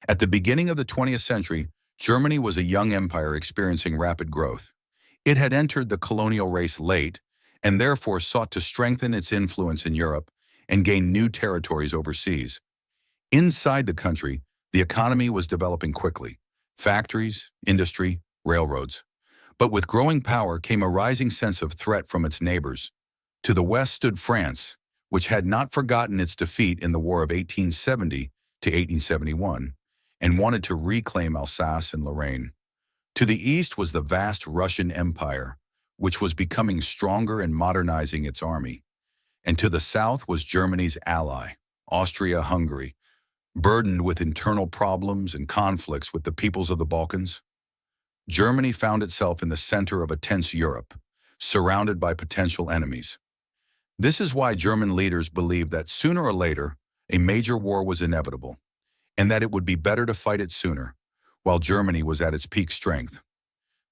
At the beginning of the 20th century, Germany was a young empire experiencing rapid growth. It had entered the colonial race late and therefore sought to strengthen its influence in Europe and gain new territories overseas. Inside the country, the economy was developing quickly: factories, industry, railroads. But with growing power came a rising sense of threat from its neighbors. To the west stood France, which had not forgotten its defeat in the War of 1870 to 1871 and wanted to reclaim Alsace and Lorraine. To the east was the vast Russian Empire, which was becoming stronger and modernizing its army. And to the south was Germany's ally, Austria-Hungary, burdened with internal problems and conflicts with the peoples of the Balkans. Germany found itself in the center of a tense Europe, surrounded by potential enemies. This is why German leaders believed that sooner or later, a major war was inevitable, and that it would be better to fight it sooner, while Germany was at its peak strength.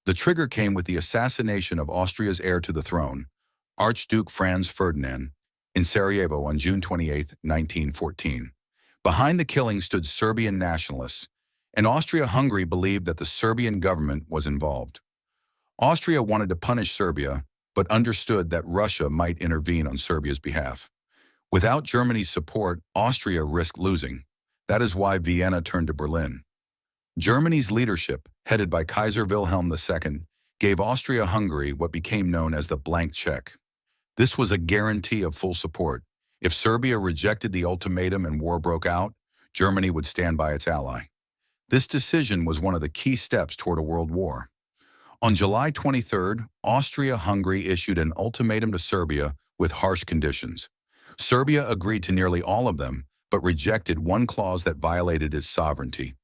The trigger came with the assassination of Austria's heir to the throne, Archduke Franz Ferdinand, in Sarajevo on June 28, 1914. Behind the killing stood Serbian nationalists, and Austria-Hungary believed that the Serbian government was involved. Austria wanted to punish Serbia, but understood that Russia might intervene on Serbia's behalf. Without Germany's support, Austria risked losing. That is why Vienna turned to Berlin. Germany's leadership, headed by Kaiser Wilhelm II, gave Austria-Hungary what became known as the blank check. This was a guarantee of full support. If Serbia rejected the ultimatum and war broke out, Germany would stand by its ally. This decision was one of the key steps toward a world war. On July 23, Austria-Hungary issued an ultimatum to Serbia with harsh conditions. Serbia agreed to nearly all of them, but rejected one clause that violated its sovereignty.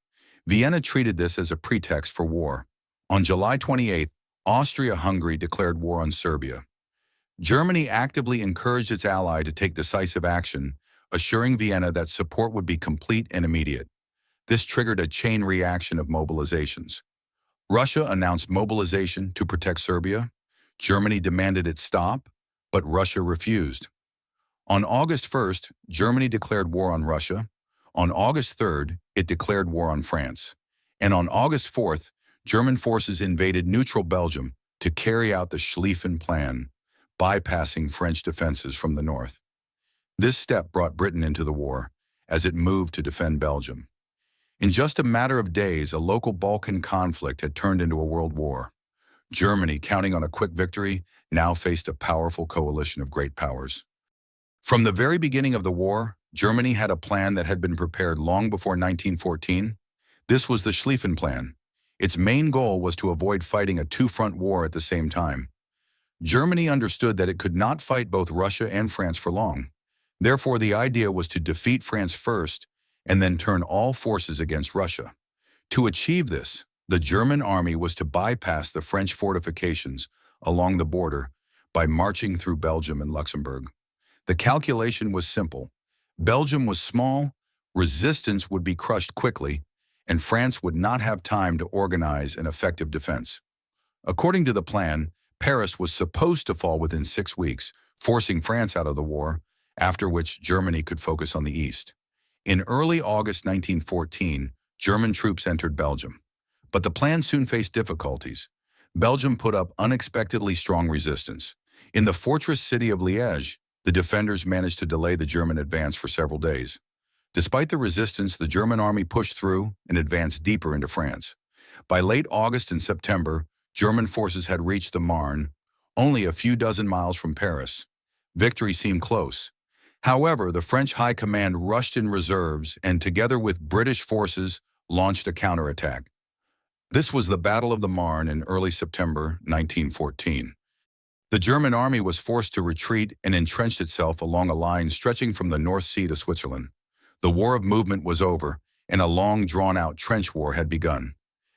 Vienna treated this as a pretext for war. On July 28, Austria-Hungary declared war on Serbia. Germany actively encouraged its ally to take decisive action, assuring Vienna that support would be complete and immediate. This triggered a chain reaction of mobilizations. Russia announced mobilization to protect Serbia. Germany demanded it stop, but Russia refused. On August 1st, Germany declared war on Russia. On August 3rd, it declared war on France. And on August 4th, German forces invaded neutral Belgium to carry out the Schlieffen Plan, bypassing French defenses from the north. This step brought Britain into the war, as it moved to defend Belgium. In just a matter of days, a local Balkan conflict had turned into a world war. Germany, counting on a quick victory, now faced a powerful coalition of great powers. From the very beginning of the war, Germany had a plan that had been prepared long before 1914. This was the Schlieffen Plan. Its main goal was to avoid fighting a two-front war at the same time. Germany understood that it could not fight both Russia and France for long. Therefore, the idea was to defeat France first and then turn all forces against Russia. To achieve this, the German army was to bypass the French fortifications along the border by marching through Belgium and Luxembourg. The calculation was simple. Belgium was small, resistance would be crushed quickly, and France would not have time to organize an effective defense. According to the plan, Paris was supposed to fall within 6 weeks, forcing France out of the war, after which Germany could focus on the east. In early August 1914, German troops entered Belgium. But the plan soon faced difficulties. Belgium put up unexpectedly strong resistance. In the fortress city of Liège, the defenders managed to delay the German advance for several days. Despite the resistance, the German army pushed through and advanced deeper into France. By late August and September, German forces had reached the Marne, only a few dozen miles from Paris. Victory seemed close. However, the French High Command rushed in reserves and, together with British forces, launched a counterattack. This was the Battle of the Marne in early September 1914. The German army was forced to retreat and entrenched itself along a line stretching from the North Sea to Switzerland. The war of movement was over, and a long, drawn-out trench war had begun.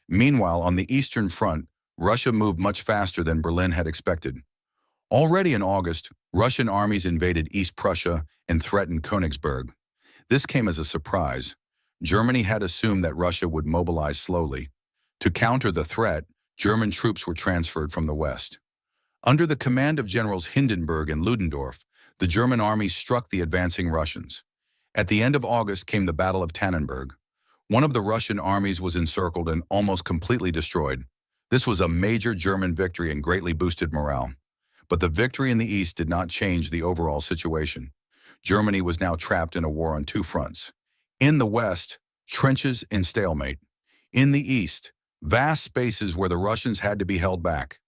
Meanwhile, on the Eastern Front, Russia moved much faster than Berlin had expected. Already in August, Russian armies invaded East Prussia and threatened Königsberg. This came as a surprise. Germany had assumed that Russia would mobilize slowly. To counter the threat, German troops were transferred from the west. Under the command of Generals Hindenburg and Ludendorff, the German army struck the advancing Russians. At the end of August came the Battle of Tannenberg. One of the Russian armies was encircled and almost completely destroyed. This was a major German victory and greatly boosted morale. But the victory in the east did not change the overall situation. Germany was now trapped in a war on two fronts. In the west, trenches and stalemate. In the east, vast spaces where the Russians had to be held back.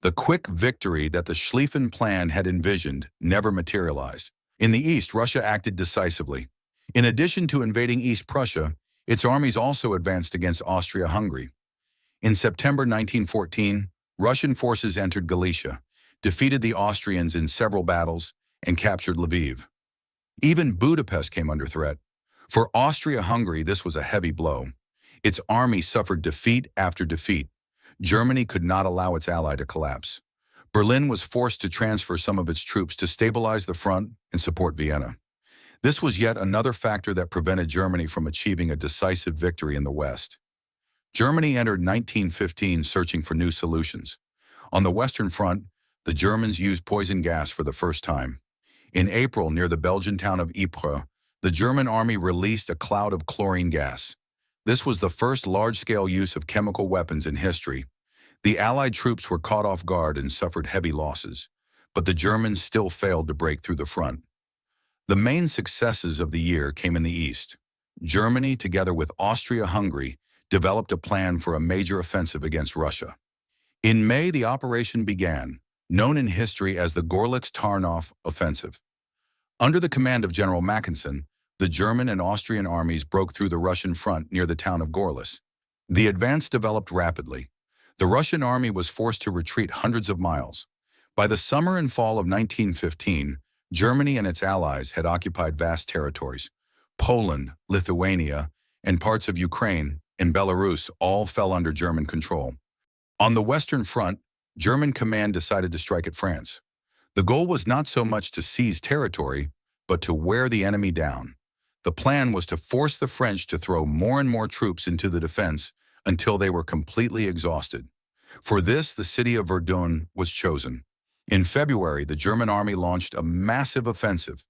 The quick victory that the Schlieffen Plan had envisioned never materialized. In the east, Russia acted decisively. In addition to invading East Prussia, its armies also advanced against Austria-Hungary. In September 1914, Russian forces entered Galicia, defeated the Austrians in several battles, and captured Lviv. Even Budapest came under threat. For Austria-Hungary, this was a heavy blow. Its army suffered defeat after defeat. Germany could not allow its ally to collapse. Berlin was forced to transfer some of its troops to stabilize the front and support Vienna. This was yet another factor that prevented Germany from achieving a decisive victory in the West. Germany entered 1915 searching for new solutions. On the Western Front, the Germans used poison gas for the first time. In April, near the Belgian town of Ypres, the German army released a cloud of chlorine gas. This was the first large-scale use of chemical weapons in history. The Allied troops were caught off guard and suffered heavy losses, but the Germans still failed to break through the front. The main successes of the year came in the east. Germany, together with Austria-Hungary, developed a plan for a major offensive against Russia. In May, the operation began, known in history as the Görlitz-Tarnow Offensive. Under the command of General Mackensen, the German and Austrian armies broke through the Russian front near the town of Görlitz. The advance developed rapidly. The Russian army was forced to retreat hundreds of miles. By the summer and fall of 1915, Germany and its allies had occupied vast territories. Poland, Lithuania, and parts of Ukraine and Belarus all fell under German control. On the Western Front, German command decided to strike at France. The goal was not so much to seize territory, but to wear the enemy down. The plan was to force the French to throw more and more troops into the defense until they were completely exhausted. For this, the city of Verdun was chosen. In February, the German army launched a massive offensive.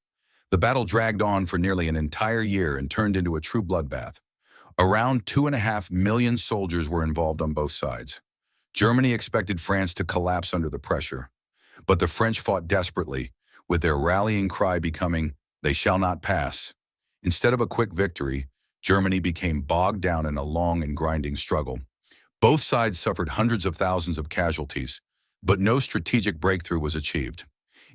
The battle dragged on for nearly an entire year and turned into a true bloodbath. Around 2.5 million soldiers were involved on both sides. Germany expected France to collapse under the pressure, but the French fought desperately, with their rallying cry becoming, "They shall not pass." Instead of a quick victory, Germany became bogged down in a long and grinding struggle. Both sides suffered hundreds of thousands of casualties, but no strategic breakthrough was achieved.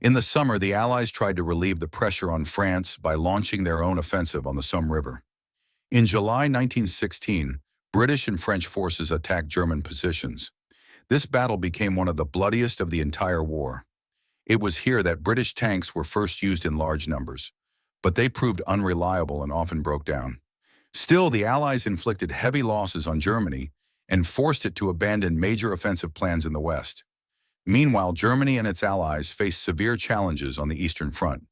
In the summer, the Allies tried to relieve the pressure on France by launching their own offensive on the Somme River. In July 1916, British and French forces attacked German positions. This battle became one of the bloodiest of the entire war. It was here that British tanks were first used in large numbers, but they proved unreliable and often broke down. Still, the Allies inflicted heavy losses on Germany and forced it to abandon major offensive plans in the West. Meanwhile, Germany and its allies faced severe challenges on the Eastern Front.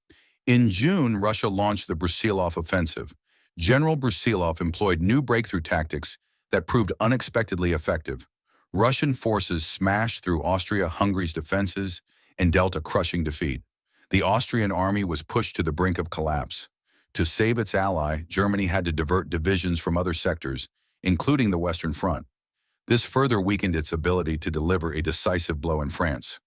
In June, Russia launched the Brusilov Offensive. General Brusilov employed new breakthrough tactics that proved unexpectedly effective. Russian forces smashed through Austria-Hungary's defenses and dealt a crushing defeat. The Austrian army was pushed to the brink of collapse. To save its ally, Germany had to divert divisions from other sectors, including the Western Front. This further weakened its ability to deliver a decisive blow in France.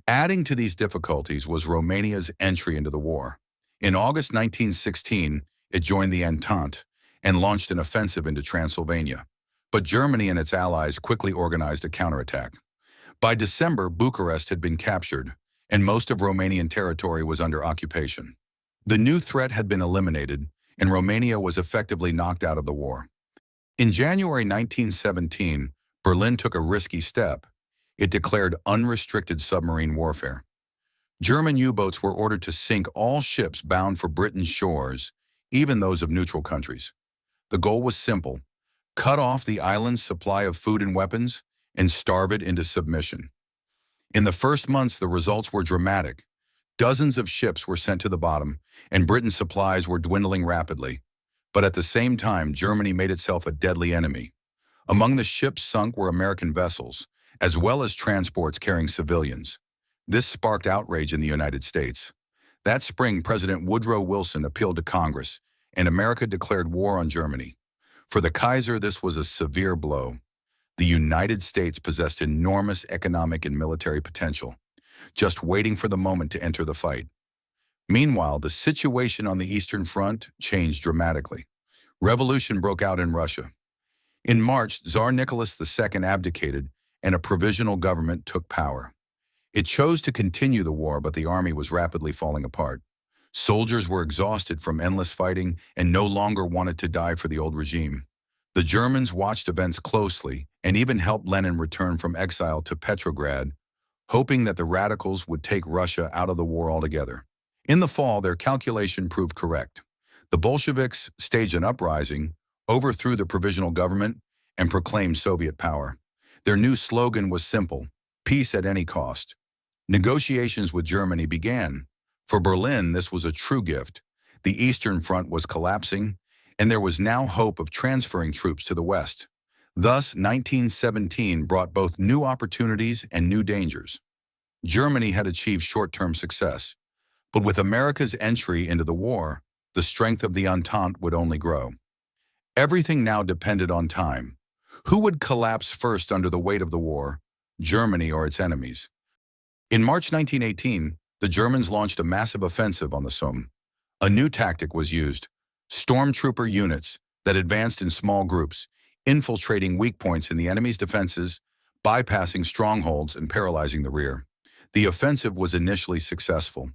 Adding to these difficulties was Romania's entry into the war. In August 1916, it joined the Entente and launched an offensive into Transylvania. But Germany and its allies quickly organized a counterattack. By December, Bucharest had been captured, and most of Romanian territory was under occupation. The new threat had been eliminated, and Romania was effectively knocked out of the war. In January 1917, Berlin took a risky step. It declared unrestricted submarine warfare. German U-boats were ordered to sink all ships bound for Britain's shores, even those of neutral countries. The goal was simple: cut off the island's supply of food and weapons and starve it into submission. In the first months, the results were dramatic. Dozens of ships were sent to the bottom, and Britain's supplies were dwindling rapidly. But at the same time, Germany made itself a deadly enemy. Among the ships sunk were American vessels, as well as transports carrying civilians. This sparked outrage in the United States. That spring, President Woodrow Wilson appealed to Congress, and America declared war on Germany. For the Kaiser, this was a severe blow. The United States possessed enormous economic and military potential, just waiting for the moment to enter the fight. Meanwhile, the situation on the Eastern Front changed dramatically. Revolution broke out in Russia. In March, Tsar Nicholas II abdicated, and a provisional government took power. It chose to continue the war, but the army was rapidly falling apart. Soldiers were exhausted from endless fighting and no longer wanted to die for the old regime. The Germans watched events closely and even helped Lenin return from exile to Petrograd, hoping that the radicals would take Russia out of the war altogether. In the fall, their calculation proved correct. The Bolsheviks staged an uprising, overthrew the provisional government, and proclaimed Soviet power. Their new slogan was simple: peace at any cost. Negotiations with Germany began. For Berlin, this was a true gift. The Eastern Front was collapsing, and there was now hope of transferring troops to the West. Thus, 1917 brought both new opportunities and new dangers. Germany had achieved short-term success, but with America's entry into the war, the strength of the Entente would only grow. Everything now depended on time. Who would collapse first under the weight of the war, Germany or its enemies? In March 1918, the Germans launched a massive offensive on the Somme. A new tactic was used: stormtrooper units that advanced in small groups, infiltrating weak points in the enemy's defenses, bypassing strongholds and paralyzing the rear. The offensive was initially successful.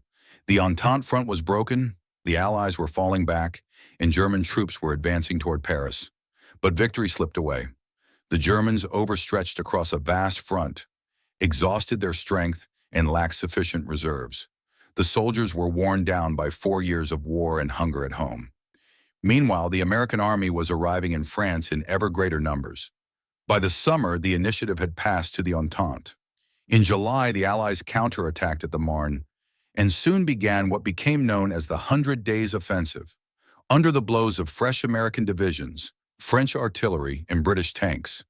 The Entente front was broken, the Allies were falling back, and German troops were advancing toward Paris. But victory slipped away. The Germans overstretched across a vast front, exhausted their strength, and lacked sufficient reserves. The soldiers were worn down by 4 years of war and hunger at home. Meanwhile, the American army was arriving in France in ever greater numbers. By the summer, the initiative had passed to the Entente. In July, the Allies counterattacked at the Marne, and soon began what became known as the 100 Days Offensive. Under the blows of fresh American divisions, French artillery, and British tanks,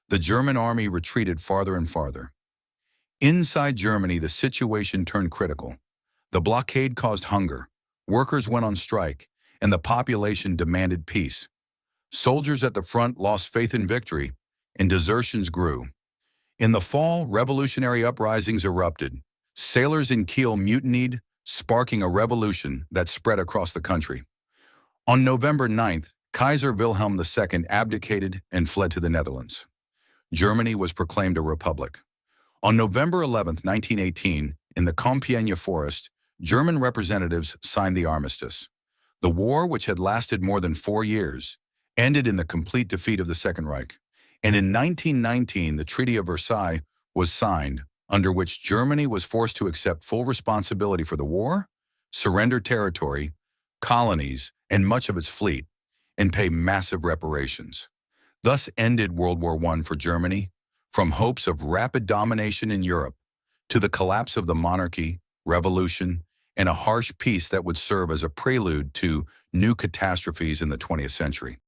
the German army retreated farther and farther. Inside Germany, the situation turned critical. The blockade caused hunger, workers went on strike, and the population demanded peace. Soldiers at the front lost faith in victory, and desertions grew. In the fall, revolutionary uprisings erupted. Sailors in Kiel mutinied, sparking a revolution that spread across the country. On November 9th, Kaiser Wilhelm II abdicated and fled to the Netherlands. Germany was proclaimed a republic. On November 11, 1918, in the Compiègne forest, German representatives signed the armistice. The war, which had lasted more than 4 years, ended in the complete defeat of the Second Reich. And in 1919, the Treaty of Versailles was signed, under which Germany was forced to accept full responsibility for the war, surrender territory, colonies, and much of its fleet, and pay massive reparations. Thus ended World War I for Germany, from hopes of rapid domination in Europe to the collapse of the monarchy, revolution, and a harsh peace that would serve as a prelude to new catastrophes in the 20th century.